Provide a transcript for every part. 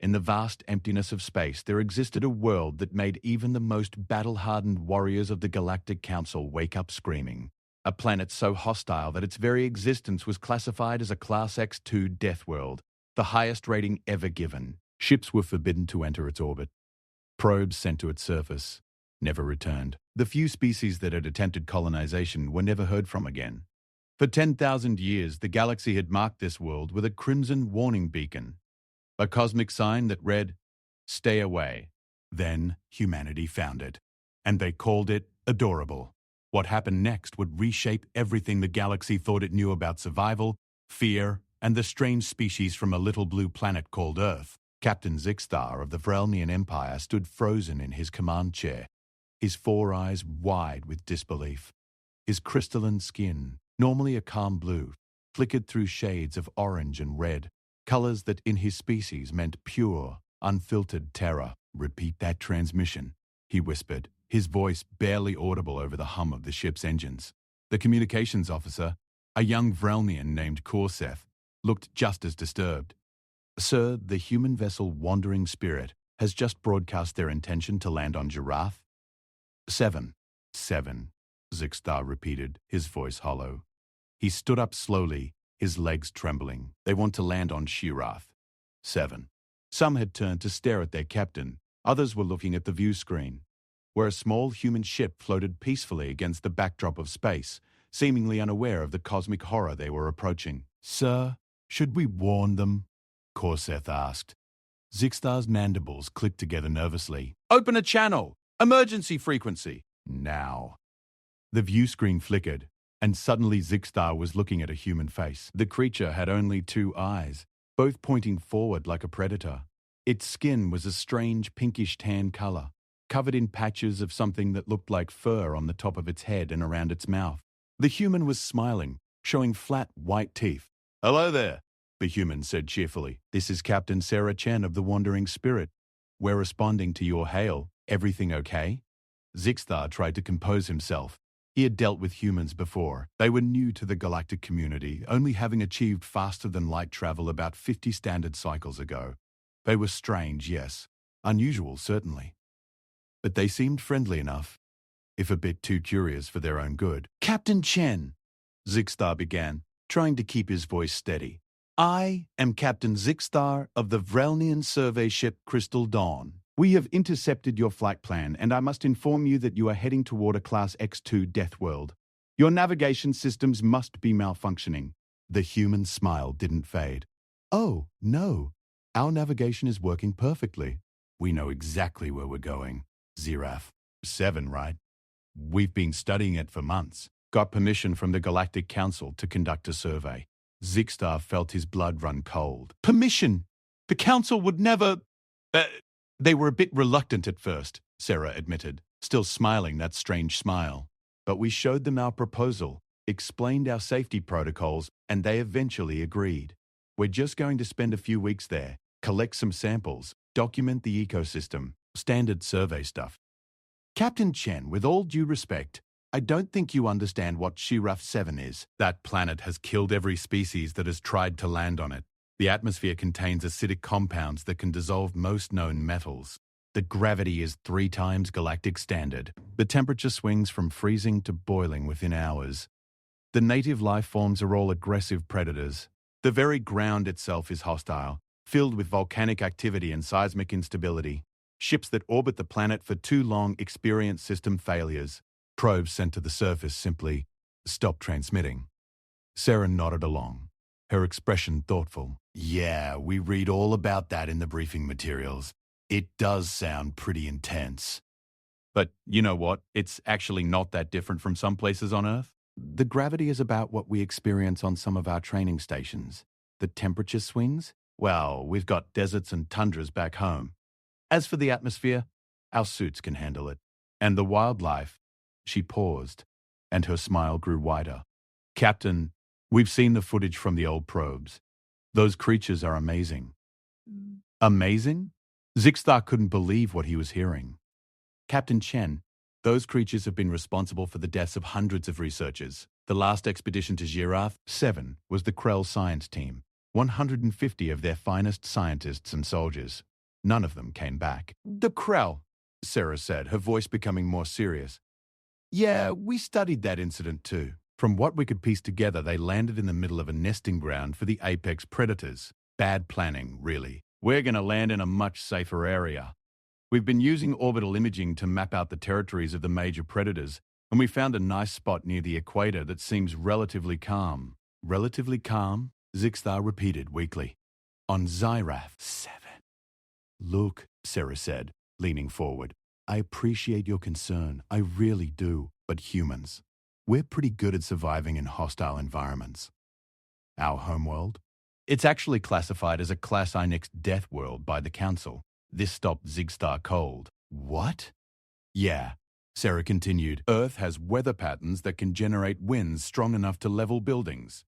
In the vast emptiness of space, there existed a world that made even the most battle-hardened warriors of the Galactic Council wake up screaming. A planet so hostile that its very existence was classified as a Class X2 death world, the highest rating ever given. Ships were forbidden to enter its orbit. Probes sent to its surface never returned. The few species that had attempted colonization were never heard from again. For 10,000 years, the galaxy had marked this world with a crimson warning beacon, a cosmic sign that read, "Stay away." Then humanity found it, and they called it adorable. What happened next would reshape everything the galaxy thought it knew about survival, fear, and the strange species from a little blue planet called Earth. Captain Zixtar of the Vrelnian Empire stood frozen in his command chair, his four eyes wide with disbelief. His crystalline skin, normally a calm blue, flickered through shades of orange and red, colors that in his species meant pure, unfiltered terror. "Repeat that transmission," he whispered, his voice barely audible over the hum of the ship's engines. The communications officer, a young Vrelnian named Korseth, looked just as disturbed. "Sir, the human vessel Wandering Spirit has just broadcast their intention to land on Giraffe." Seven, Zixtar repeated, his voice hollow. He stood up slowly, his legs trembling. "They want to land on Giraffe." 7. Some had turned to stare at their captain. Others were looking at the view screen, where a small human ship floated peacefully against the backdrop of space, seemingly unaware of the cosmic horror they were approaching. "Sir, should we warn them?" Korseth asked. Zixtar's mandibles clicked together nervously. "Open a channel! Emergency frequency! Now!" The view screen flickered, and suddenly Zixtar was looking at a human face. The creature had only two eyes, both pointing forward like a predator. Its skin was a strange pinkish tan color, covered in patches of something that looked like fur on the top of its head and around its mouth. The human was smiling, showing flat white teeth. "Hello there," the human said cheerfully. "This is Captain Sarah Chen of the Wandering Spirit. We're responding to your hail. Everything okay?" Zixtar tried to compose himself. He had dealt with humans before. They were new to the galactic community, only having achieved faster-than-light travel about 50 standard cycles ago. They were strange, yes. Unusual, certainly. But they seemed friendly enough, if a bit too curious for their own good. "Captain Chen," Zixtar began, trying to keep his voice steady. "I am Captain Zixtar of the Vrelnian survey ship Crystal Dawn. We have intercepted your flight plan, and I must inform you that you are heading toward a Class X2 death world. Your navigation systems must be malfunctioning." The human smile didn't fade. "Oh, no. Our navigation is working perfectly. We know exactly where we're going. Giraffe. 7, right? We've been studying it for months. Got permission from the Galactic Council to conduct a survey." Zixtar felt his blood run cold. "Permission? The Council would never—" They were a bit reluctant at first, Sarah admitted, still smiling that strange smile. "But we showed them our proposal, explained our safety protocols, and they eventually agreed. We're just going to spend a few weeks there, collect some samples, document the ecosystem, standard survey stuff." "Captain Chen, with all due respect, I don't think you understand what Giraffe 7 is. That planet has killed every species that has tried to land on it. The atmosphere contains acidic compounds that can dissolve most known metals. The gravity is 3 times galactic standard. The temperature swings from freezing to boiling within hours. The native life forms are all aggressive predators. The very ground itself is hostile, filled with volcanic activity and seismic instability. Ships that orbit the planet for too long experience system failures. Probes sent to the surface simply stop transmitting." Sarah nodded along, her expression thoughtful. "Yeah, we read all about that in the briefing materials. It does sound pretty intense. But you know what? It's actually not that different from some places on Earth. The gravity is about what we experience on some of our training stations. The temperature swings? Well, we've got deserts and tundras back home. As for the atmosphere, our suits can handle it. And the wildlife." She paused, and her smile grew wider. "Captain, we've seen the footage from the old probes. Those creatures are amazing." "Amazing?" Zixtar couldn't believe what he was hearing. "Captain Chen, those creatures have been responsible for the deaths of hundreds of researchers. The last expedition to Giraffe 7 was the Krell science team, 150 of their finest scientists and soldiers. None of them came back. "The Krell," Sarah said, her voice becoming more serious. "Yeah, we studied that incident too. From what we could piece together, they landed in the middle of a nesting ground for the apex predators. Bad planning, really. We're going to land in a much safer area. We've been using orbital imaging to map out the territories of the major predators, and we found a nice spot near the equator that seems relatively calm." "Relatively calm?" Zixthar repeated weakly. "On Zyrath 7. "Look," Sarah said, leaning forward. "I appreciate your concern. I really do. But humans, we're pretty good at surviving in hostile environments. Our homeworld? It's actually classified as a Class I death world by the Council." This stopped Zixthar cold. "What?" "Yeah," Sarah continued. "Earth has weather patterns that can generate winds strong enough to level buildings.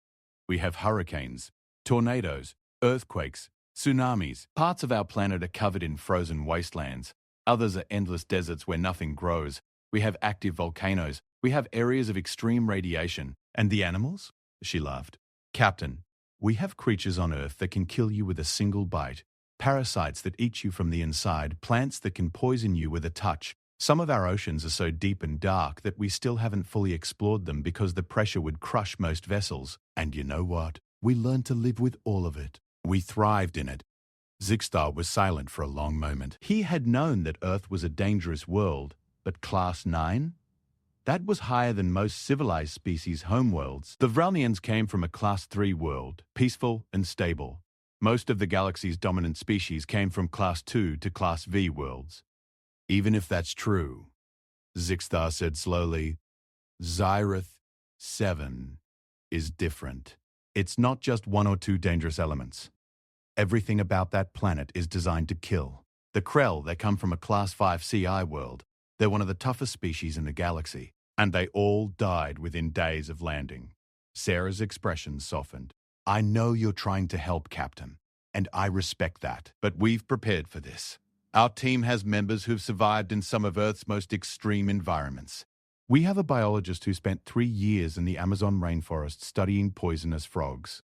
We have hurricanes, tornadoes, earthquakes, tsunamis. Parts of our planet are covered in frozen wastelands. Others are endless deserts where nothing grows. We have active volcanoes. We have areas of extreme radiation. And the animals?" She laughed. "Captain, we have creatures on Earth that can kill you with a single bite. Parasites that eat you from the inside, plants that can poison you with a touch. Some of our oceans are so deep and dark that we still haven't fully explored them because the pressure would crush most vessels. And you know what? We learned to live with all of it. We thrived in it." Zixthar was silent for a long moment. He had known that Earth was a dangerous world, but Class 9? That was higher than most civilized species' homeworlds. The Vralnians came from a Class 3 world, peaceful and stable. Most of the galaxy's dominant species came from Class 2 to Class V worlds. "Even if that's true," Zixthar said slowly, "Zyrath 7 is different. It's not just one or two dangerous elements. Everything about that planet is designed to kill. The Krell, they come from a Class 5 CI world. They're one of the toughest species in the galaxy. And they all died within days of landing." Sarah's expression softened. "I know you're trying to help, Captain, and I respect that. But we've prepared for this. Our team has members who've survived in some of Earth's most extreme environments. We have a biologist who spent 3 years in the Amazon rainforest studying poisonous frogs.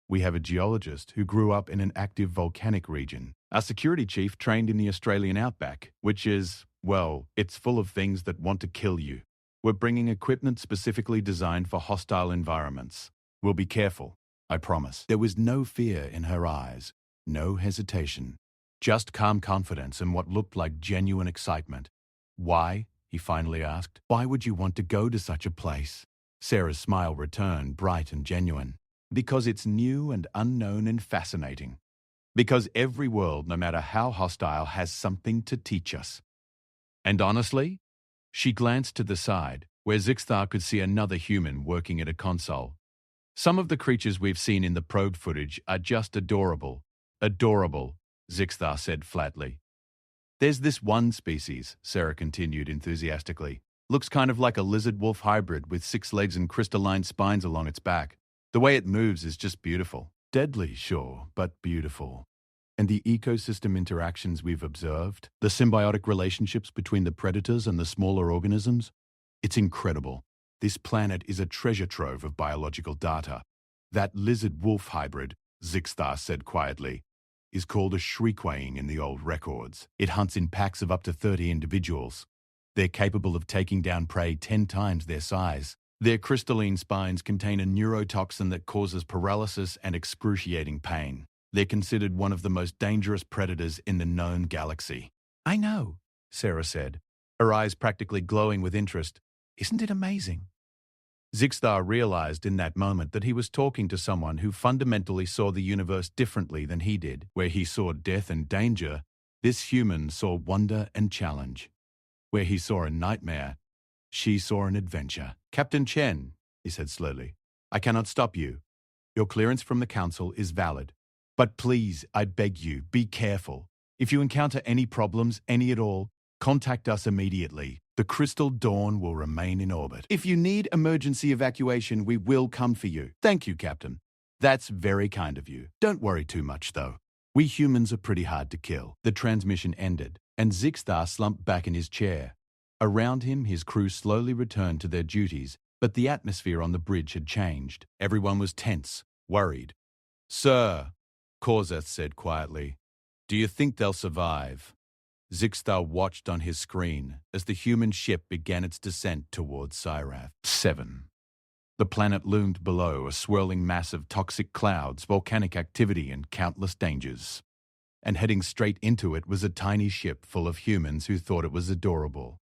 We have a geologist who grew up in an active volcanic region. Our security chief trained in the Australian outback, which is, well, it's full of things that want to kill you. We're bringing equipment specifically designed for hostile environments. We'll be careful, I promise." There was no fear in her eyes, no hesitation, just calm confidence and what looked like genuine excitement. "Why?" he finally asked. "Why would you want to go to such a place?" Sarah's smile returned, bright and genuine. "Because it's new and unknown and fascinating. Because every world, no matter how hostile, has something to teach us." And honestly, she glanced to the side, where Zixthar could see another human working at a console. "Some of the creatures we've seen in the probe footage are just adorable. Adorable," Zixthar said flatly. "There's this one species," Sarah continued enthusiastically. "Looks kind of like a lizard-wolf hybrid with 6 legs and crystalline spines along its back. The way it moves is just beautiful. Deadly, sure, but beautiful. And the ecosystem interactions we've observed, the symbiotic relationships between the predators and the smaller organisms, it's incredible. This planet is a treasure trove of biological data. That lizard-wolf hybrid," Zixthar said quietly, "is called a shriekwaying in the old records. It hunts in packs of up to 30 individuals. They're capable of taking down prey 10 times their size. Their crystalline spines contain a neurotoxin that causes paralysis and excruciating pain. They're considered one of the most dangerous predators in the known galaxy." "I know," Sarah said, her eyes practically glowing with interest. "Isn't it amazing?" Zixthar realized in that moment that he was talking to someone who fundamentally saw the universe differently than he did. Where he saw death and danger, this human saw wonder and challenge. Where he saw a nightmare, she saw an adventure. "Captain Chen," he said slowly, "I cannot stop you. Your clearance from the Council is valid. But please, I beg you, be careful. If you encounter any problems, any at all, contact us immediately. The Crystal Dawn will remain in orbit. If you need emergency evacuation, we will come for you." "Thank you, Captain. That's very kind of you. Don't worry too much, though. We humans are pretty hard to kill." The transmission ended, and Zixthar slumped back in his chair. Around him, his crew slowly returned to their duties, but the atmosphere on the bridge had changed. Everyone was tense, worried. "Sir," Korzeth said quietly, Do you think they'll survive? Zixtar watched on his screen as the human ship began its descent towards Syrath. 7. The planet loomed below, a swirling mass of toxic clouds, volcanic activity, and countless dangers. And heading straight into it was a tiny ship full of humans who thought it was adorable.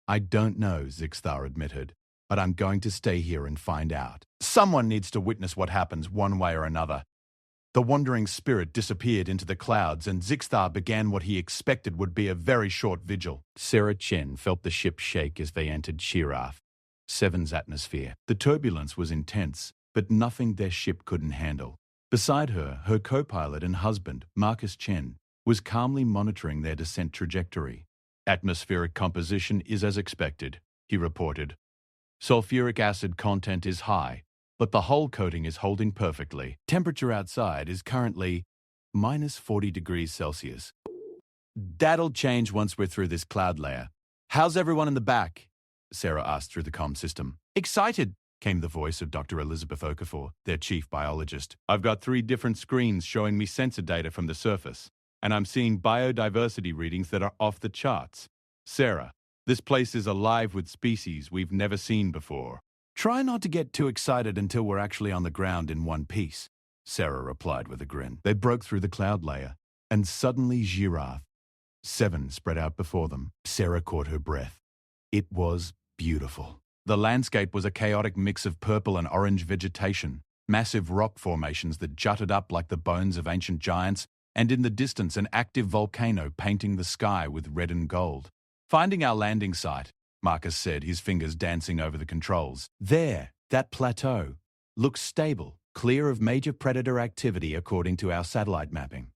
I don't know, Zixtar admitted, but I'm going to stay here and find out. Someone needs to witness what happens one way or another. The wandering spirit disappeared into the clouds, and Zixtar began what he expected would be a very short vigil. Sarah Chen felt the ship shake as they entered Shirath, 7's atmosphere. The turbulence was intense, but nothing their ship couldn't handle. Beside her, her co-pilot and husband, Marcus Chen, was calmly monitoring their descent trajectory. Atmospheric composition is as expected, he reported. Sulfuric acid content is high, but the hull coating is holding perfectly. Temperature outside is currently minus 40 degrees Celsius. That'll change once we're through this cloud layer. How's everyone in the back? Sarah asked through the comm system. Excited, came the voice of Dr. Elizabeth Okafor, their chief biologist. I've got 3 different screens showing me sensor data from the surface, and I'm seeing biodiversity readings that are off the charts. Sarah, this place is alive with species we've never seen before. Try not to get too excited until we're actually on the ground in one piece, Sarah replied with a grin. They broke through the cloud layer, and suddenly Shirath, 7, spread out before them. Sarah caught her breath. It was beautiful. The landscape was a chaotic mix of purple and orange vegetation, massive rock formations that jutted up like the bones of ancient giants, and in the distance an active volcano painting the sky with red and gold. Finding our landing site, Marcus said, his fingers dancing over the controls. There, that plateau, looks stable, clear of major predator activity according to our satellite mapping.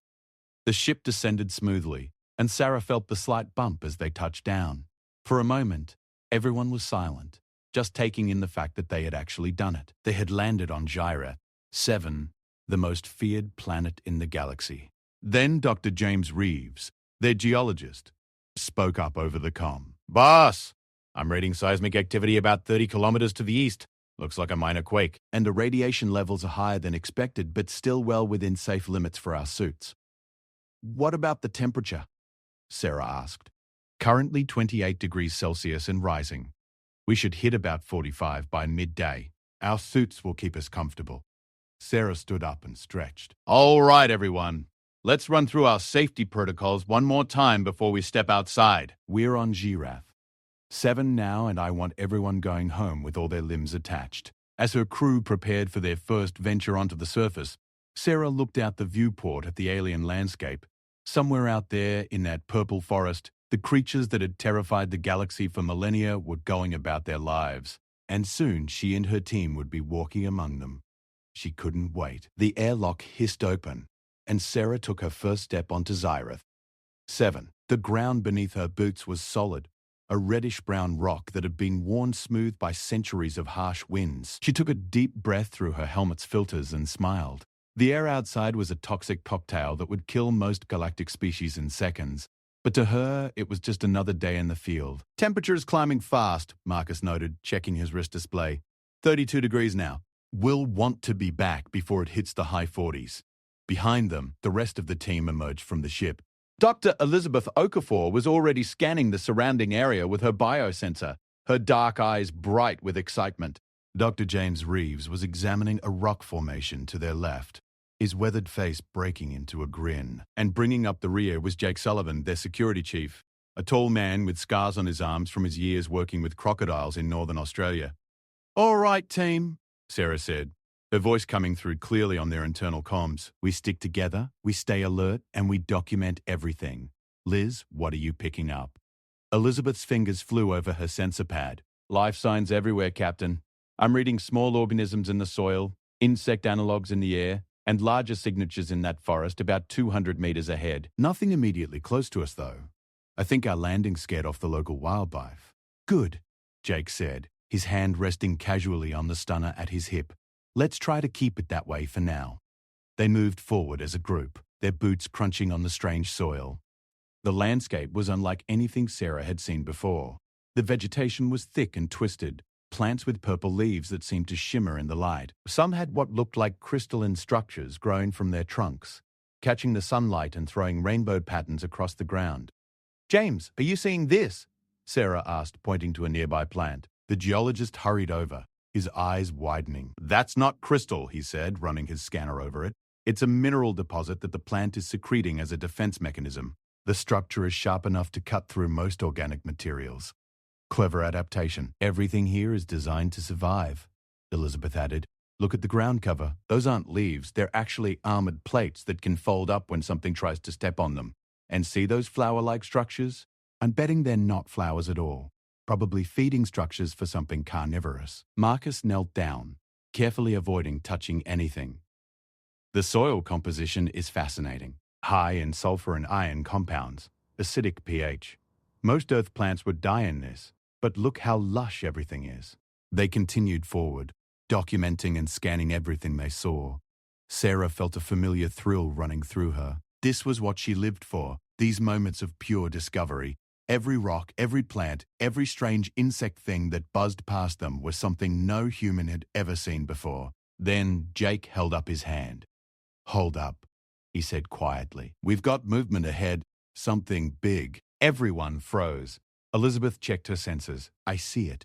The ship descended smoothly, and Sarah felt the slight bump as they touched down. For a moment, everyone was silent, just taking in the fact that they had actually done it. They had landed on Gyrath, 7, the most feared planet in the galaxy. Then Dr. James Reeves, their geologist, spoke up over the comm. Boss! I'm reading seismic activity about 30 kilometers to the east. Looks like a minor quake. And the radiation levels are higher than expected, but still well within safe limits for our suits. What about the temperature? Sarah asked. Currently 28 degrees Celsius and rising. We should hit about 45 by midday. Our suits will keep us comfortable. Sarah stood up and stretched. All right, everyone. Let's run through our safety protocols one more time before we step outside. We're on Gyrath. 7 now, and I want everyone going home with all their limbs attached. As her crew prepared for their first venture onto the surface, Sarah looked out the viewport at the alien landscape. Somewhere out there, in that purple forest, the creatures that had terrified the galaxy for millennia were going about their lives. And soon she and her team would be walking among them. She couldn't wait. The airlock hissed open, and Sarah took her first step onto Gyrath. 7. The ground beneath her boots was solid, a reddish-brown rock that had been worn smooth by centuries of harsh winds. She took a deep breath through her helmet's filters and smiled. The air outside was a toxic cocktail that would kill most galactic species in seconds, but to her, it was just another day in the field. Temperature is climbing fast, Marcus noted, checking his wrist display. 32 degrees now. We'll want to be back before it hits the high 40s. Behind them, the rest of the team emerged from the ship. Dr. Elizabeth Okafor was already scanning the surrounding area with her biosensor, her dark eyes bright with excitement. Dr. James Reeves was examining a rock formation to their left, his weathered face breaking into a grin. And bringing up the rear was Jake Sullivan, their security chief, a tall man with scars on his arms from his years working with crocodiles in northern Australia. All right, team, Sarah said, her voice coming through clearly on their internal comms. We stick together, we stay alert, and we document everything. Liz, what are you picking up? Elizabeth's fingers flew over her sensor pad. Life signs everywhere, Captain. I'm reading small organisms in the soil, insect analogs in the air, and larger signatures in that forest about 200 meters ahead. Nothing immediately close to us, though. I think our landing scared off the local wildlife. Good, Jake said, his hand resting casually on the stunner at his hip. Let's try to keep it that way for now. They moved forward as a group, their boots crunching on the strange soil. The landscape was unlike anything Sarah had seen before. The vegetation was thick and twisted, plants with purple leaves that seemed to shimmer in the light. Some had what looked like crystalline structures growing from their trunks, catching the sunlight and throwing rainbow patterns across the ground. "James, are you seeing this?" Sarah asked, pointing to a nearby plant. The geologist hurried over, his eyes widening. "That's not crystal," he said, running his scanner over it. "It's a mineral deposit that the plant is secreting as a defense mechanism. The structure is sharp enough to cut through most organic materials." "Clever adaptation. Everything here is designed to survive," Elizabeth added. "Look at the ground cover. Those aren't leaves. They're actually armored plates that can fold up when something tries to step on them. And see those flower-like structures? I'm betting they're not flowers at all. Probably feeding structures for something carnivorous." Marcus knelt down, carefully avoiding touching anything. "The soil composition is fascinating. High in sulfur and iron compounds, acidic pH. Most earth plants would die in this, but look how lush everything is." They continued forward, documenting and scanning everything they saw. Sarah felt a familiar thrill running through her. This was what she lived for, these moments of pure discovery. Every rock, every plant, every strange insect thing that buzzed past them was something no human had ever seen before. Then Jake held up his hand. "Hold up," he said quietly. "We've got movement ahead, something big." Everyone froze. Elizabeth checked her senses. "I see it.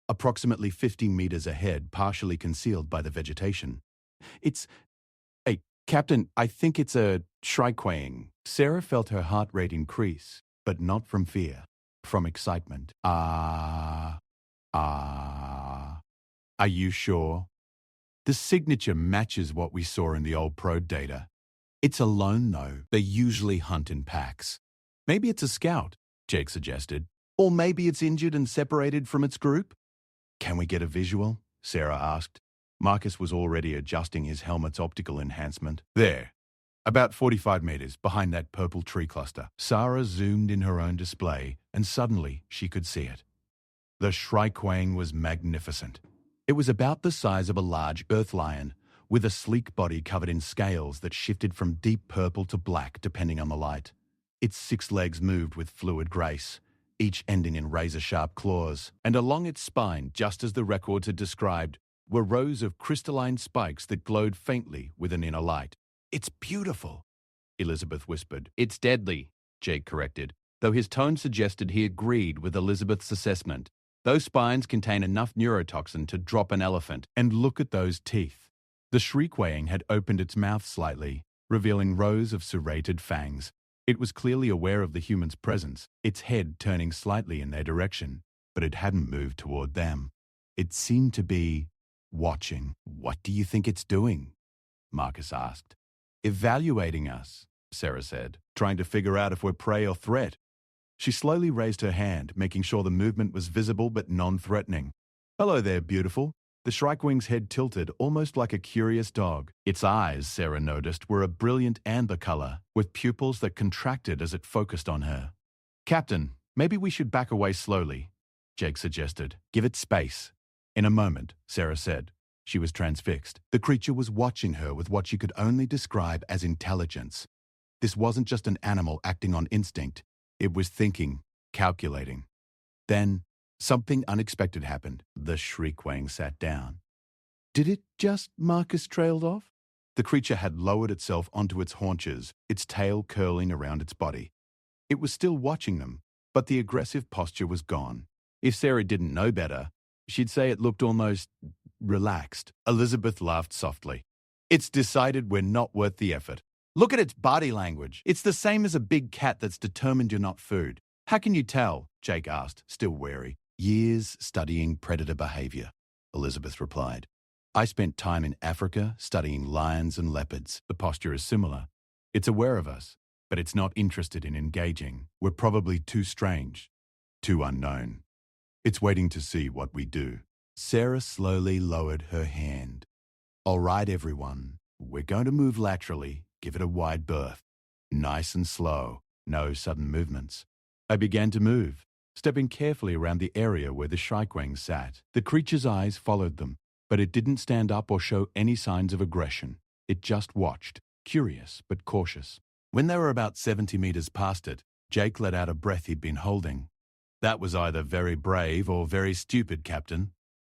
Approximately 50 meters ahead, partially concealed by the vegetation. It's... Hey, Captain, I think it's a shrieking." Sarah felt her heart rate increase, but not from fear, from excitement. Are you sure?" "The signature matches what we saw in the old prod data. It's alone, though. They usually hunt in packs." "Maybe it's a scout," Jake suggested. "Or maybe it's injured and separated from its group." "Can we get a visual?" Sarah asked. Marcus was already adjusting his helmet's optical enhancement. "There. About 45 meters behind that purple tree cluster." Sarah zoomed in her own display, and suddenly she could see it. The shrieking was magnificent. It was about the size of a large earth lion, with a sleek body covered in scales that shifted from deep purple to black depending on the light. Its 6 legs moved with fluid grace, each ending in razor-sharp claws, and along its spine, just as the records had described, were rows of crystalline spikes that glowed faintly with an inner light. "It's beautiful," Elizabeth whispered. "It's deadly," Jake corrected, though his tone suggested he agreed with Elizabeth's assessment. "Those spines contain enough neurotoxin to drop an elephant. And look at those teeth." The shrieking had opened its mouth slightly, revealing rows of serrated fangs. It was clearly aware of the human's presence, its head turning slightly in their direction, but it hadn't moved toward them. It seemed to be watching. "What do you think it's doing?" Marcus asked. "Evaluating us," Sarah said, "trying to figure out if we're prey or threat." She slowly raised her hand, making sure the movement was visible but non-threatening. "Hello there, beautiful." The shrikewing's head tilted, almost like a curious dog. Its eyes, Sarah noticed, were a brilliant amber color, with pupils that contracted as it focused on her. "Captain, maybe we should back away slowly," Jake suggested. "Give it space." "In a moment," Sarah said. She was transfixed. The creature was watching her with what she could only describe as intelligence. This wasn't just an animal acting on instinct. It was thinking, calculating. Then, something unexpected happened. The shriekwang sat down. "Did it just?" Marcus trailed off. The creature had lowered itself onto its haunches, its tail curling around its body. It was still watching them, but the aggressive posture was gone. If Sarah didn't know better, she'd say it looked almost relaxed. Elizabeth laughed softly. "It's decided we're not worth the effort. Look at its body language. It's the same as a big cat that's determined you're not food." "How can you tell?" Jake asked, still wary. "Years studying predator behavior," Elizabeth replied. "I spent time in Africa studying lions and leopards. The posture is similar. It's aware of us, but it's not interested in engaging. We're probably too strange, too unknown. It's waiting to see what we do." Sarah slowly lowered her hand. "All right, everyone. We're going to move laterally. Give it a wide berth. Nice and slow. No sudden movements." I began to move, stepping carefully around the area where the shriekwang sat. The creature's eyes followed them, but it didn't stand up or show any signs of aggression. It just watched, curious but cautious. When they were about 70 meters past it, Jake let out a breath he'd been holding. "That was either very brave or very stupid, Captain."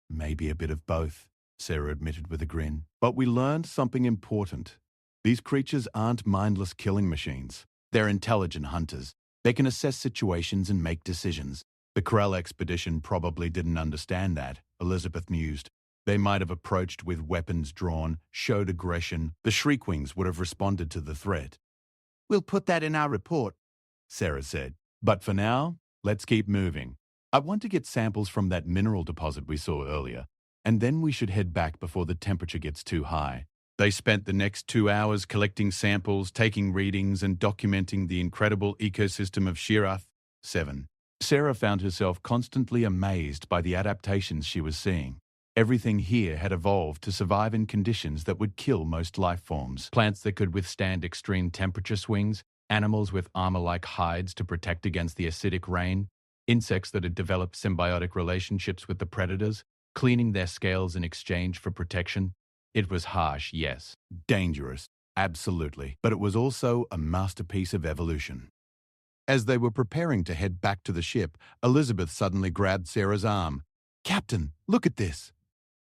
"Maybe a bit of both," Sarah admitted with a grin. "But we learned something important. These creatures aren't mindless killing machines. They're intelligent hunters. They can assess situations and make decisions. The Krell expedition probably didn't understand that, Elizabeth mused. They might have approached with weapons drawn, showed aggression. The Shriekwings would have responded to the threat. "We'll put that in our report," Sarah said. "But for now, let's keep moving. I want to get samples from that mineral deposit we saw earlier, and then we should head back before the temperature gets too high." They spent the next 2 hours collecting samples, taking readings, and documenting the incredible ecosystem of Shirath 7. Sarah found herself constantly amazed by the adaptations she was seeing. Everything here had evolved to survive in conditions that would kill most life forms. Plants that could withstand extreme temperature swings, animals with armor-like hides to protect against the acidic rain, insects that had developed symbiotic relationships with the predators, cleaning their scales in exchange for protection. It was harsh, yes. Dangerous, absolutely. But it was also a masterpiece of evolution. As they were preparing to head back to the ship, Elizabeth suddenly grabbed Sarah's arm. "Captain, look at this."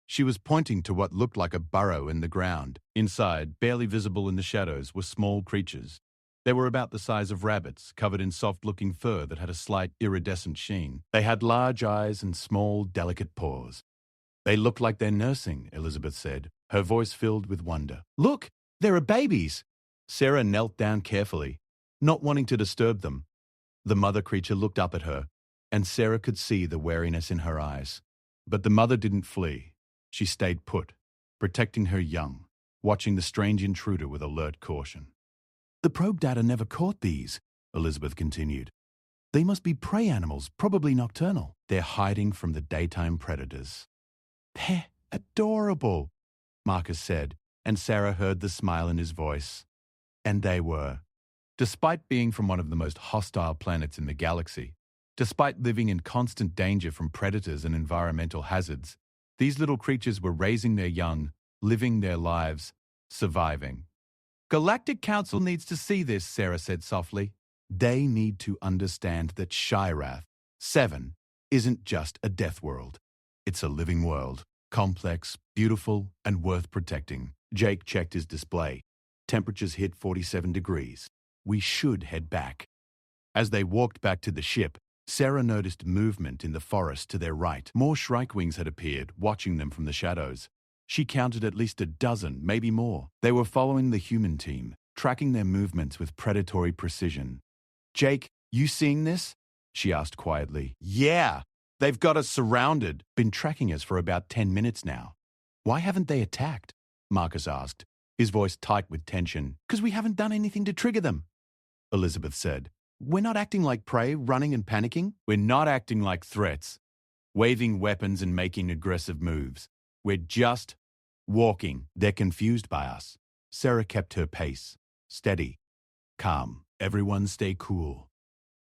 She was pointing to what looked like a burrow in the ground. Inside, barely visible in the shadows, were small creatures. They were about the size of rabbits, covered in soft-looking fur that had a slight iridescent sheen. They had large eyes and small, delicate paws. "They look like they're nursing," Elizabeth said, her voice filled with wonder. "Look, there are babies!" Sarah knelt down carefully, not wanting to disturb them. The mother creature looked up at her, and Sarah could see the wariness in her eyes. But the mother didn't flee. She stayed put, protecting her young, watching the strange intruder with alert caution. "The probe data never caught these," Elizabeth continued. "They must be prey animals, probably nocturnal. They're hiding from the daytime predators." "They're adorable," Marcus said, and Sarah heard the smile in his voice. And they were. Despite being from one of the most hostile planets in the galaxy, despite living in constant danger from predators and environmental hazards, these little creatures were raising their young, living their lives, surviving. "Galactic Council needs to see this," Sarah said softly. "They need to understand that Shirath 7 isn't just a death world. It's a living world, complex, beautiful, and worth protecting." Jake checked his display. Temperatures hit 47 degrees. "We should head back." As they walked back to the ship, Sarah noticed movement in the forest to their right. More Shriekwings had appeared, watching them from the shadows. She counted at least a dozen, maybe more. They were following the human team, tracking their movements with predatory precision. "Jake, you seeing this?" she asked quietly. "Yeah, they've got us surrounded. Been tracking us for about 10 minutes now." "Why haven't they attacked?" Marcus asked, his voice tight with tension. "'Cause we haven't done anything to trigger them," Elizabeth said. "We're not acting like prey, running and panicking. We're not acting like threats, waving weapons and making aggressive moves. We're just walking. They're confused by us." Sarah kept her pace, steady, calm. "Everyone stay cool.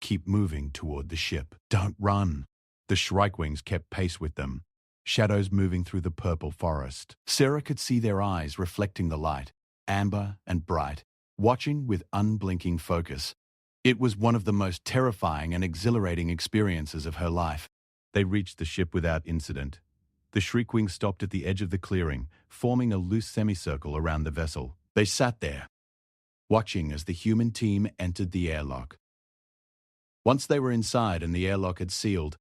Keep moving toward the ship. Don't run." The Shriekwings kept pace with them, shadows moving through the purple forest. Sarah could see their eyes reflecting the light, amber and bright, watching with unblinking focus. It was one of the most terrifying and exhilarating experiences of her life. They reached the ship without incident. The Shriekwing stopped at the edge of the clearing, forming a loose semicircle around the vessel. They sat there, watching as the human team entered the airlock. Once they were inside and the airlock had sealed,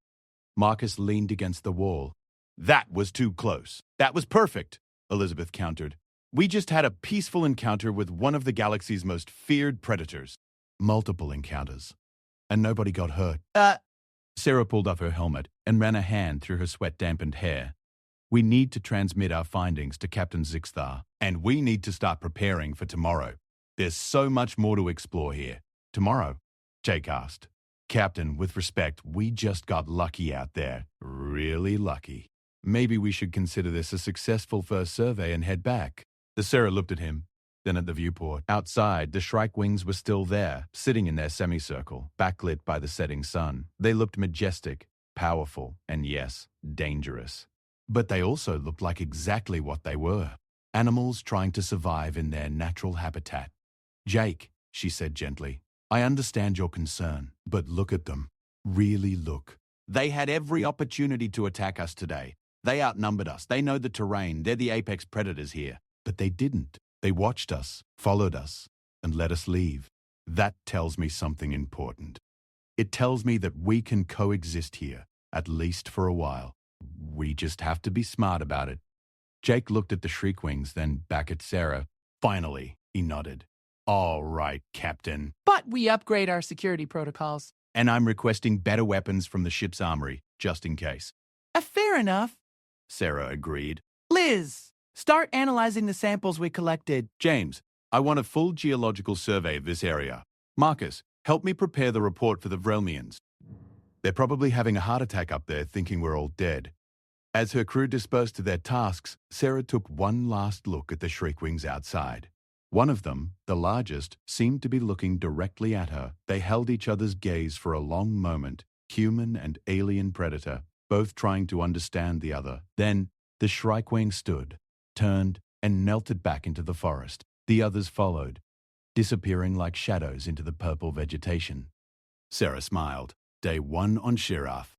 Marcus leaned against the wall. "That was too close. That was perfect," Elizabeth countered. "We just had a peaceful encounter with one of the galaxy's most feared predators." "Multiple encounters. And nobody got hurt." Sarah pulled off her helmet and ran a hand through her sweat-dampened hair. "We need to transmit our findings to Captain Zixthar, and we need to start preparing for tomorrow. There's so much more to explore here." "Tomorrow?" Jake asked. "Captain, with respect, we just got lucky out there. Really lucky. Maybe we should consider this a successful first survey and head back." The Sarah looked at him, then at the viewport. Outside, the Shriekwings were still there, sitting in their semicircle, backlit by the setting sun. They looked majestic, powerful, and yes, dangerous. But they also looked like exactly what they were. Animals trying to survive in their natural habitat. "Jake," she said gently, "I understand your concern, but look at them. Really look. They had every opportunity to attack us today. They outnumbered us. They know the terrain. They're the apex predators here. But they didn't. They watched us, followed us, and let us leave. That tells me something important. It tells me that we can coexist here, at least for a while. We just have to be smart about it. Jake looked at the Shriekwings, then back at Sarah. Finally, he nodded. All right, Captain. But we upgrade our security protocols. And I'm requesting better weapons from the ship's armory, just in case. Fair enough. Sarah agreed. Liz, start analyzing the samples we collected. James, I want a full geological survey of this area. Marcus, help me prepare the report for the Vrelmians. They're probably having a heart attack up there, thinking we're all dead. As her crew dispersed to their tasks, Sarah took one last look at the Shriekwings outside. One of them, the largest, seemed to be looking directly at her. They held each other's gaze for a long moment, human and alien predator, both trying to understand the other. Then, the Shriekwing stood, turned, and melted back into the forest. The others followed, disappearing like shadows into the purple vegetation. Sarah smiled. Day 1 on Shirath.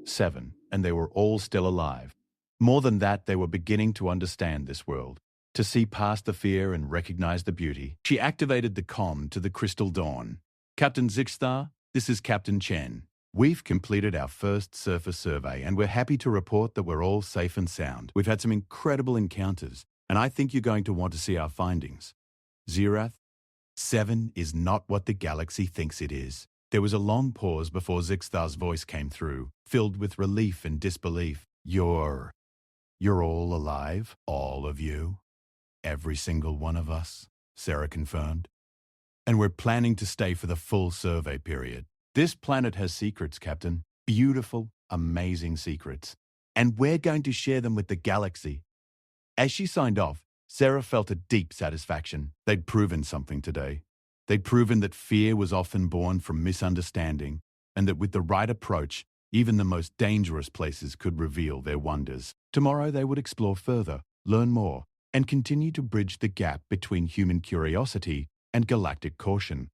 7, and they were all still alive. More than that, they were beginning to understand this world, to see past the fear and recognize the beauty. She activated the comm to the Crystal Dawn. Captain Zixstar, this is Captain Chen. We've completed our first surface survey, and we're happy to report that we're all safe and sound. We've had some incredible encounters, and I think you're going to want to see our findings. Zirath, 7 is not what the galaxy thinks it is. There was a long pause before Zixstar's voice came through, filled with relief and disbelief. You're all alive? All of you? Every single one of us? Sarah confirmed. And we're planning to stay for the full survey period. This planet has secrets, Captain. Beautiful, amazing secrets. And we're going to share them with the galaxy. As she signed off, Sarah felt a deep satisfaction. They'd proven something today. They'd proven that fear was often born from misunderstanding, and that with the right approach, even the most dangerous places could reveal their wonders. Tomorrow they would explore further, learn more, and continue to bridge the gap between human curiosity and galactic caution.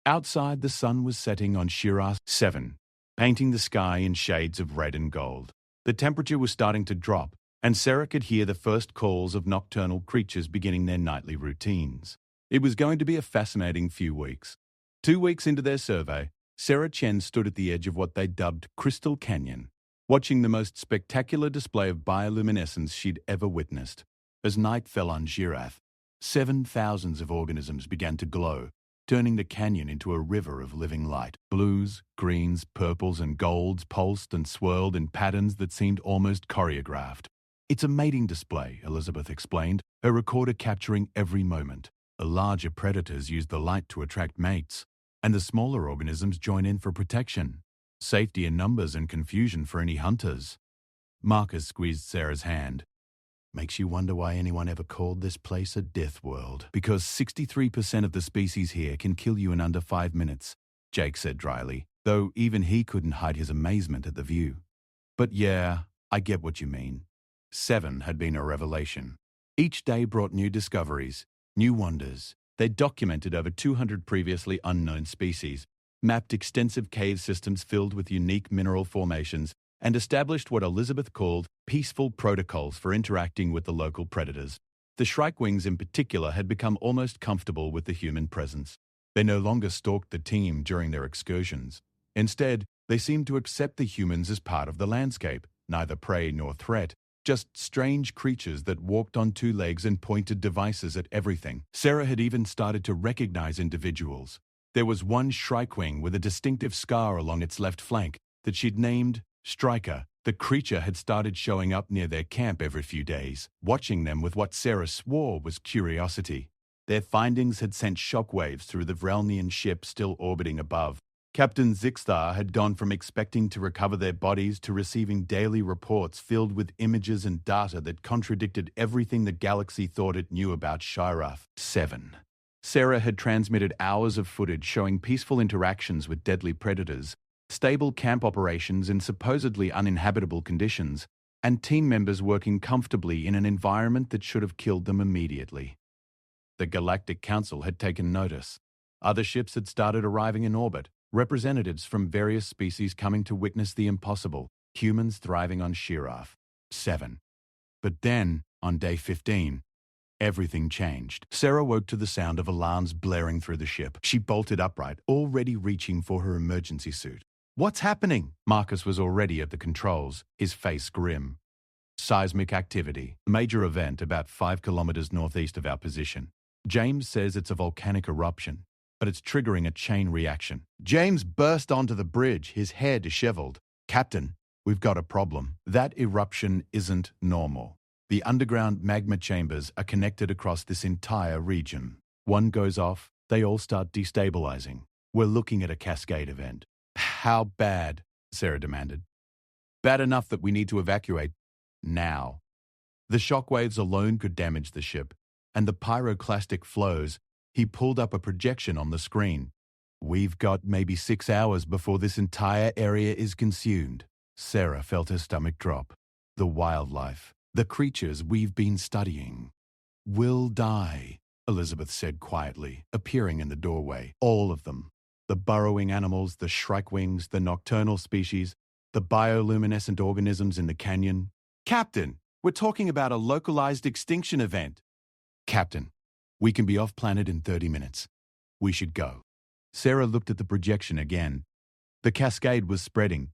Outside, the sun was setting on Shirath 7, painting the sky in shades of red and gold. The temperature was starting to drop, and Sarah could hear the first calls of nocturnal creatures beginning their nightly routines. It was going to be a fascinating few weeks. 2 weeks into their survey, Sarah Chen stood at the edge of what they dubbed Crystal Canyon, watching the most spectacular display of bioluminescence she'd ever witnessed. As night fell on Shirath, 7,000 of organisms began to glow, turning the canyon into a river of living light. Blues, greens, purples, and golds pulsed and swirled in patterns that seemed almost choreographed. It's a mating display, Elizabeth explained, her recorder capturing every moment. The larger predators use the light to attract mates, and the smaller organisms join in for protection. Safety in numbers and confusion for any hunters. Marcus squeezed Sarah's hand. Makes you wonder why anyone ever called this place a death world. Because 63% of the species here can kill you in under 5 minutes, Jake said dryly, though even he couldn't hide his amazement at the view. But yeah, I get what you mean. 7 had been a revelation. Each day brought new discoveries, new wonders. They documented over 200 previously unknown species, mapped extensive cave systems filled with unique mineral formations, and established what Elizabeth called peaceful protocols for interacting with the local predators. The Shriekwings in particular had become almost comfortable with the human presence. They no longer stalked the team during their excursions. Instead, they seemed to accept the humans as part of the landscape, neither prey nor threat. Just strange creatures that walked on 2 legs and pointed devices at everything. Sarah had even started to recognize individuals. There was one Shriekwing with a distinctive scar along its left flank that she'd named Striker. The creature had started showing up near their camp every few days, watching them with what Sarah swore was curiosity. Their findings had sent shockwaves through the Vrelnian ship still orbiting above. Captain Zixstar had gone from expecting to recover their bodies to receiving daily reports filled with images and data that contradicted everything the galaxy thought it knew about Shirath 7. Sarah had transmitted hours of footage showing peaceful interactions with deadly predators, stable camp operations in supposedly uninhabitable conditions, and team members working comfortably in an environment that should have killed them immediately. The Galactic Council had taken notice. Other ships had started arriving in orbit, representatives from various species coming to witness the impossible, humans thriving on Shirath 7. But then, on day 15, Everything changed. Sarah woke to the sound of alarms blaring through the ship. She bolted upright, already reaching for her emergency suit. "What's happening?" Marcus was already at the controls, his face grim. "Seismic activity. Major event about 5 kilometers northeast of our position. James says it's a volcanic eruption, but it's triggering a chain reaction." James burst onto the bridge, his hair disheveled. "Captain, we've got a problem. That eruption isn't normal. The underground magma chambers are connected across this entire region. One goes off, they all start destabilizing. We're looking at a cascade event." "How bad?" Sarah demanded. "Bad enough that we need to evacuate now. The shockwaves alone could damage the ship, and the pyroclastic flows." He pulled up a projection on the screen. "We've got maybe 6 hours before this entire area is consumed." Sarah felt her stomach drop. "The wildlife, the creatures we've been studying, will die," Elizabeth said quietly, appearing in the doorway. "All of them. The burrowing animals, the shrike-wings, the nocturnal species, the bioluminescent organisms in the canyon." "Captain, we're talking about a localized extinction event." "Captain, we can be off-planet in 30 minutes. We should go." Sarah looked at the projection again. The cascade was spreading,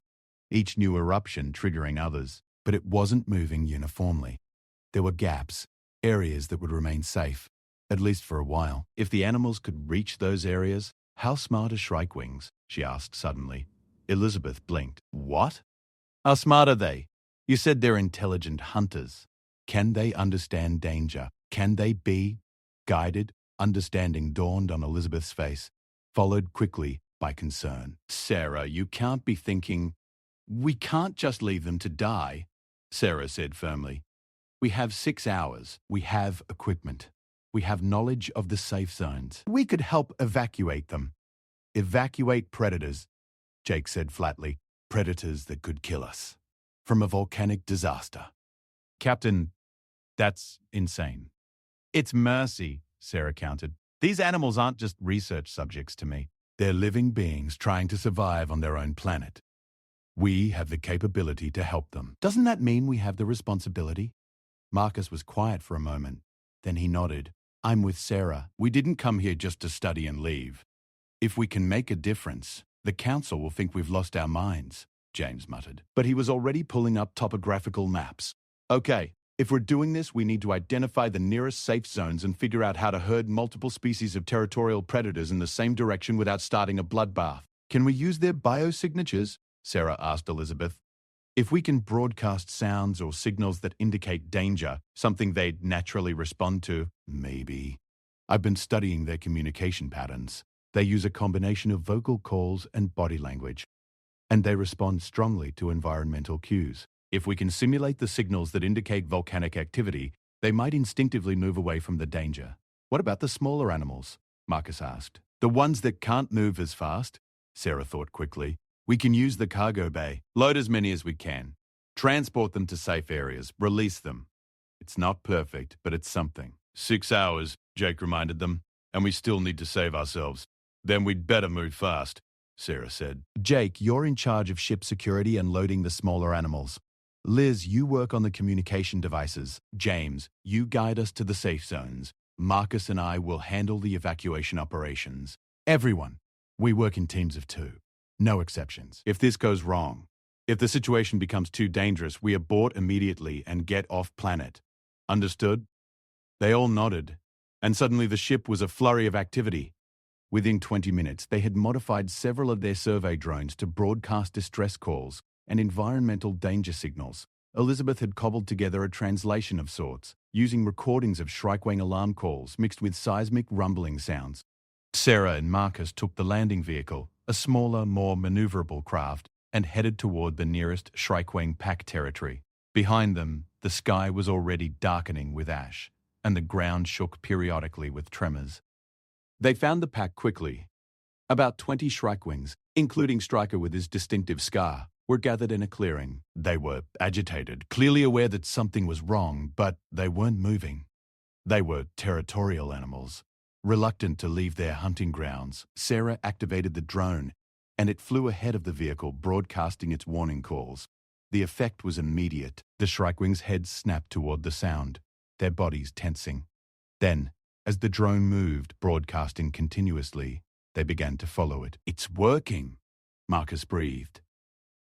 each new eruption triggering others, but it wasn't moving uniformly. There were gaps, areas that would remain safe, at least for a while. If the animals could reach those areas, how smart are shrike-wings? She asked suddenly. Elizabeth blinked. "What? How smart are they? You said they're intelligent hunters. Can they understand danger? Can they be guided?" Understanding dawned on Elizabeth's face, followed quickly by concern. "Sarah, you can't be thinking—" "We can't just leave them to die," Sarah said firmly. "We have 6 hours. We have equipment. We have knowledge of the safe zones. We could help evacuate them." "Evacuate predators," Jake said flatly. "Predators that could kill us. From a volcanic disaster." "Captain, that's insane." "It's mercy," Sarah countered. "These animals aren't just research subjects to me. They're living beings trying to survive on their own planet. We have the capability to help them. Doesn't that mean we have the responsibility?" Marcus was quiet for a moment. Then he nodded. "I'm with Sarah. We didn't come here just to study and leave. If we can make a difference, the council will think we've lost our minds," James muttered. But he was already pulling up topographical maps. "Okay, if we're doing this, we need to identify the nearest safe zones and figure out how to herd multiple species of territorial predators in the same direction without starting a bloodbath." "Can we use their biosignatures?" Sarah asked Elizabeth. "If we can broadcast sounds or signals that indicate danger, something they'd naturally respond to." "Maybe. I've been studying their communication patterns. They use a combination of vocal calls and body language, and they respond strongly to environmental cues. If we can simulate the signals that indicate volcanic activity, they might instinctively move away from the danger." "What about the smaller animals?" Marcus asked. "The ones that can't move as fast?" Sarah thought quickly. "We can use the cargo bay. Load as many as we can. Transport them to safe areas. Release them. It's not perfect, but it's something." 6 hours, Jake reminded them, "and we still need to save ourselves." "Then we'd better move fast," Sarah said. "Jake, you're in charge of ship security and loading the smaller animals. Liz, you work on the communication devices. James, you guide us to the safe zones. Marcus and I will handle the evacuation operations. Everyone, we work in teams of 2. No exceptions. If this goes wrong, if the situation becomes too dangerous, we abort immediately and get off planet. Understood?" They all nodded, and suddenly the ship was a flurry of activity. Within 20 minutes, they had modified several of their survey drones to broadcast distress calls and environmental danger signals. Elizabeth had cobbled together a translation of sorts, using recordings of shrike-wing alarm calls mixed with seismic rumbling sounds. Sarah and Marcus took the landing vehicle, a smaller, more maneuverable craft, and headed toward the nearest shrike-wing pack territory. Behind them, the sky was already darkening with ash, and the ground shook periodically with tremors. They found the pack quickly. About 20 shrike-wings, including Stryker with his distinctive scar, were gathered in a clearing. They were agitated, clearly aware that something was wrong, but they weren't moving. They were territorial animals, reluctant to leave their hunting grounds. Sarah activated the drone, and it flew ahead of the vehicle, broadcasting its warning calls. The effect was immediate. The shrike-wings' heads snapped toward the sound, their bodies tensing. Then, as the drone moved, broadcasting continuously, they began to follow it. "It's working," Marcus breathed.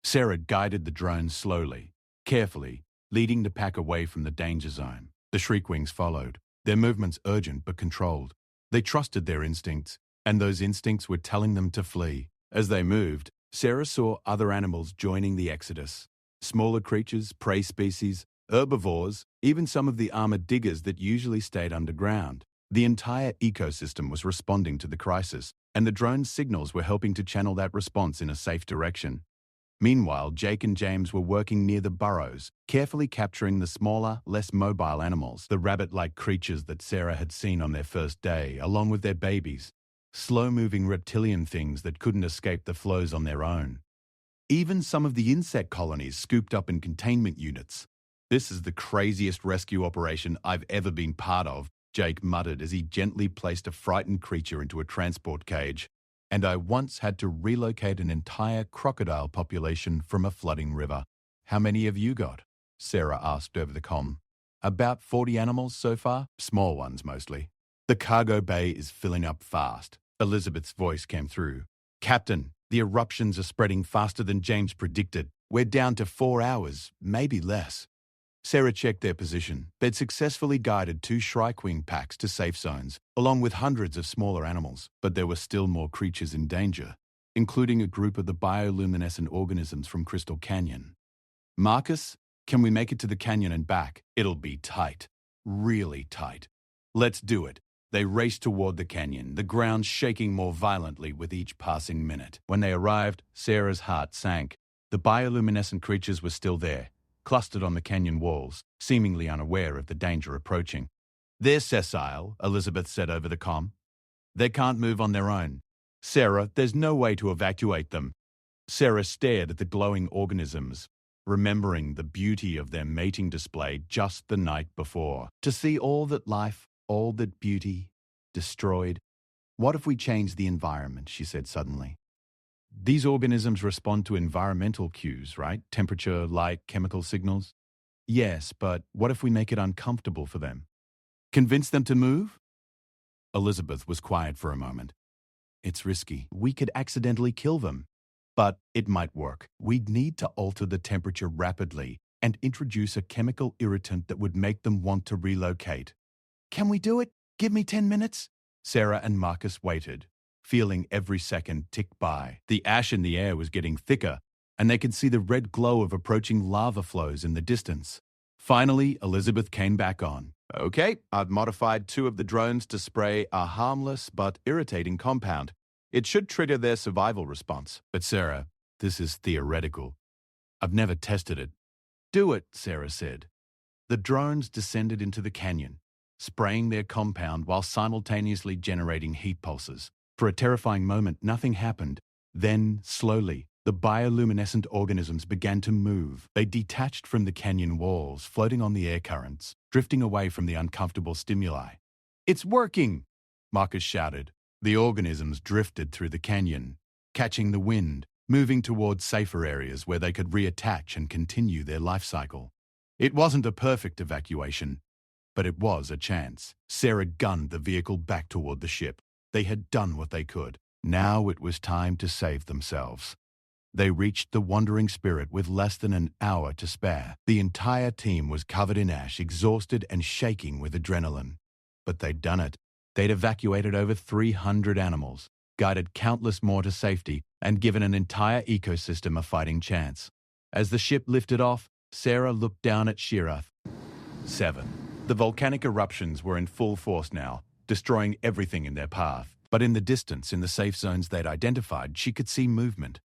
Sarah guided the drone slowly, carefully, leading the pack away from the danger zone. The Shriekwings followed, their movements urgent but controlled. They trusted their instincts, and those instincts were telling them to flee. As they moved, Sarah saw other animals joining the exodus. Smaller creatures, prey species, herbivores, even some of the armored diggers that usually stayed underground. The entire ecosystem was responding to the crisis, and the drone's signals were helping to channel that response in a safe direction. Meanwhile, Jake and James were working near the burrows, carefully capturing the smaller, less mobile animals, the rabbit-like creatures that Sarah had seen on their first day, along with their babies, slow-moving reptilian things that couldn't escape the flows on their own. Even some of the insect colonies scooped up in containment units. "This is the craziest rescue operation I've ever been part of," Jake muttered as he gently placed a frightened creature into a transport cage. "And I once had to relocate an entire crocodile population from a flooding river." "How many have you got?" Sarah asked over the comm. "About 40 animals so far, small ones mostly." "The cargo bay is filling up fast," Elizabeth's voice came through. "Captain, the eruptions are spreading faster than James predicted. We're down to 4 hours, maybe less." Sarah checked their position. They'd successfully guided 2 Shriekwing packs to safe zones, along with hundreds of smaller animals, but there were still more creatures in danger, including a group of the bioluminescent organisms from Crystal Canyon. "Marcus, can we make it to the canyon and back? It'll be tight. Really tight." "Let's do it." They raced toward the canyon, the ground shaking more violently with each passing minute. When they arrived, Sarah's heart sank. The bioluminescent creatures were still there, clustered on the canyon walls, seemingly unaware of the danger approaching. "They're sessile," Elizabeth said over the comm. "They can't move on their own. Sarah, there's no way to evacuate them." Sarah stared at the glowing organisms, remembering the beauty of their mating display just the night before. To see all that life, all that beauty, destroyed. "What if we change the environment?" she said suddenly. "These organisms respond to environmental cues, right? Temperature, light, chemical signals." "Yes, but what if we make it uncomfortable for them? Convince them to move?" Elizabeth was quiet for a moment. "It's risky. We could accidentally kill them. But it might work. We'd need to alter the temperature rapidly and introduce a chemical irritant that would make them want to relocate." "Can we do it? Give me 10 minutes." Sarah and Marcus waited, feeling every second tick by. The ash in the air was getting thicker, and they could see the red glow of approaching lava flows in the distance. Finally, Elizabeth came back on. "Okay, I've modified 2 of the drones to spray a harmless but irritating compound. It should trigger their survival response." "But Sarah, this is theoretical. I've never tested it." "Do it," Sarah said. The drones descended into the canyon, spraying their compound while simultaneously generating heat pulses. For a terrifying moment, nothing happened. Then, slowly, the bioluminescent organisms began to move. They detached from the canyon walls, floating on the air currents, drifting away from the uncomfortable stimuli. "It's working!" Marcus shouted. The organisms drifted through the canyon, catching the wind, moving towards safer areas where they could reattach and continue their life cycle. It wasn't a perfect evacuation, but it was a chance. Sarah gunned the vehicle back toward the ship. They had done what they could. Now it was time to save themselves. They reached the Wandering Spirit with less than an hour to spare. The entire team was covered in ash, exhausted and shaking with adrenaline. But they'd done it. They'd evacuated over 300 animals, guided countless more to safety, and given an entire ecosystem a fighting chance. As the ship lifted off, Sarah looked down at Shirath. 7. The volcanic eruptions were in full force now, destroying everything in their path. But in the distance, in the safe zones they'd identified, she could see movement.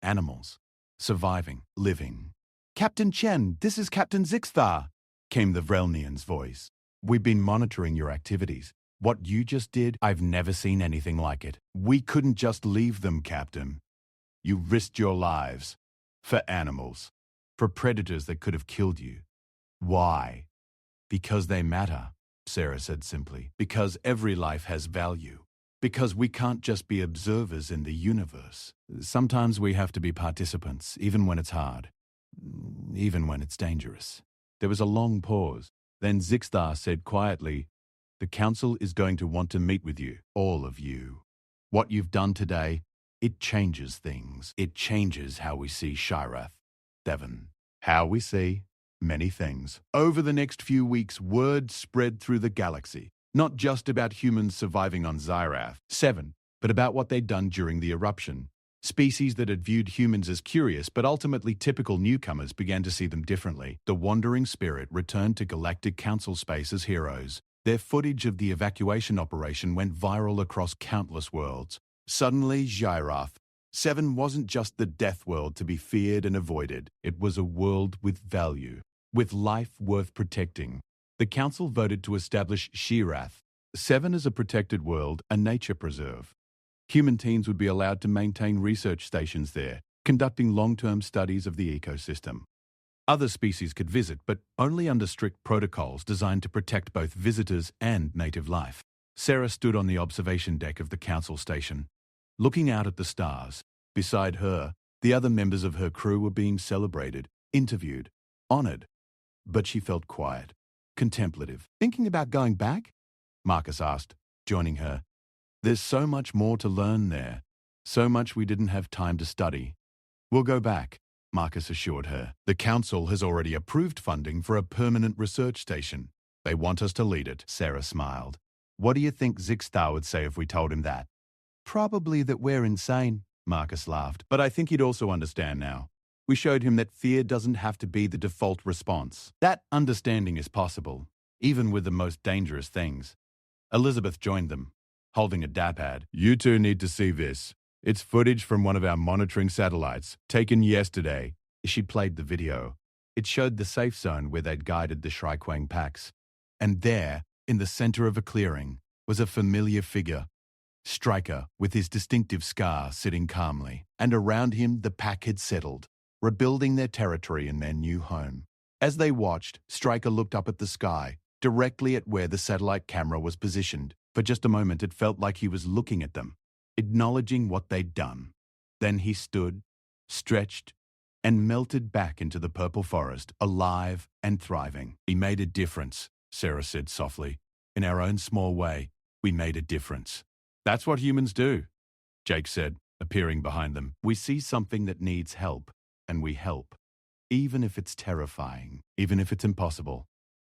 Animals. Surviving. Living. "Captain Chen, this is Captain Zixthar," came the Vrelnian's voice. "We've been monitoring your activities. What you just did, I've never seen anything like it. We couldn't just leave them, Captain. You risked your lives. For animals. For predators that could have killed you. Why?" "Because they matter," Sarah said simply. "Because every life has value. Because we can't just be observers in the universe. Sometimes we have to be participants, even when it's hard. Even when it's dangerous." There was a long pause. Then Zixthar said quietly, The council is going to want to meet with you, all of you. What you've done today, it changes things. It changes how we see Shirath. 7. How we see many things. Over the next few weeks, word spread through the galaxy, not just about humans surviving on Zyrath. 7. But about what they'd done during the eruption. Species that had viewed humans as curious but ultimately typical newcomers began to see them differently. The wandering spirit returned to Galactic Council space as heroes. Their footage of the evacuation operation went viral across countless worlds. Suddenly, Zyrath 7 wasn't just the death world to be feared and avoided. It was a world with value, with life worth protecting. The council voted to establish Shirath 7 as a protected world, a nature preserve. Human teams would be allowed to maintain research stations there, conducting long-term studies of the ecosystem. Other species could visit, but only under strict protocols designed to protect both visitors and native life. Sarah stood on the observation deck of the council station, looking out at the stars. Beside her, the other members of her crew were being celebrated, interviewed, honored. But she felt quiet, contemplative. Thinking about going back? Marcus asked, joining her. There's so much more to learn there, so much we didn't have time to study. We'll go back, Marcus assured her. The council has already approved funding for a permanent research station. They want us to lead it, Sarah smiled. What do you think Zixstar would say if we told him that? Probably that we're insane, Marcus laughed. But I think he'd also understand now. We showed him that fear doesn't have to be the default response. That understanding is possible, even with the most dangerous things. Elizabeth joined them, holding a dapad. You two need to see this. It's footage from one of our monitoring satellites, taken yesterday. She played the video. It showed the safe zone where they'd guided the Shriekwang packs. And there, in the center of a clearing, was a familiar figure. Stryker, with his distinctive scar, sitting calmly. And around him, the pack had settled, rebuilding their territory in their new home. As they watched, Stryker looked up at the sky, directly at where the satellite camera was positioned. For just a moment, it felt like he was looking at them, acknowledging what they'd done. Then he stood, stretched, and melted back into the purple forest, alive and thriving. We made a difference, Sarah said softly. In our own small way, we made a difference. That's what humans do, Jake said, appearing behind them. We see something that needs help, and we help. Even if it's terrifying, even if it's impossible,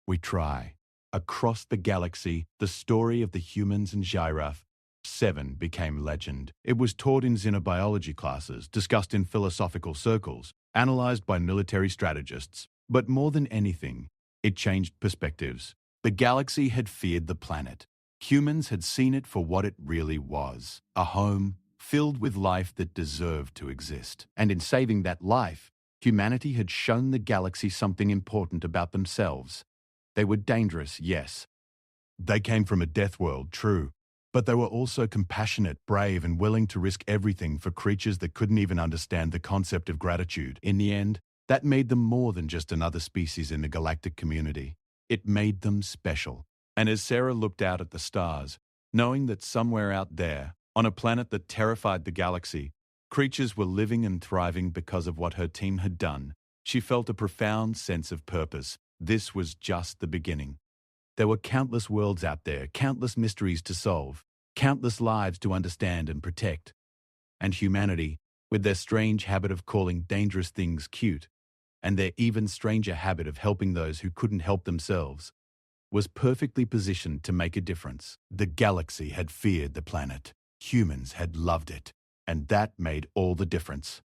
we try. Across the galaxy, the story of the humans and Zyrath 7 became legend. It was taught in xenobiology classes, discussed in philosophical circles, analyzed by military strategists. But more than anything, it changed perspectives. The galaxy had feared the planet. Humans had seen it for what it really was, a home filled with life that deserved to exist. And in saving that life, humanity had shown the galaxy something important about themselves. They were dangerous, yes. They came from a death world, true. But they were also compassionate, brave, and willing to risk everything for creatures that couldn't even understand the concept of gratitude. In the end, that made them more than just another species in the galactic community. It made them special. And as Sarah looked out at the stars, knowing that somewhere out there, on a planet that terrified the galaxy, creatures were living and thriving because of what her team had done, she felt a profound sense of purpose. This was just the beginning. There were countless worlds out there, countless mysteries to solve, countless lives to understand and protect. And humanity, with their strange habit of calling dangerous things cute, and their even stranger habit of helping those who couldn't help themselves, was perfectly positioned to make a difference. The galaxy had feared the planet. Humans had loved it. And that made all the difference.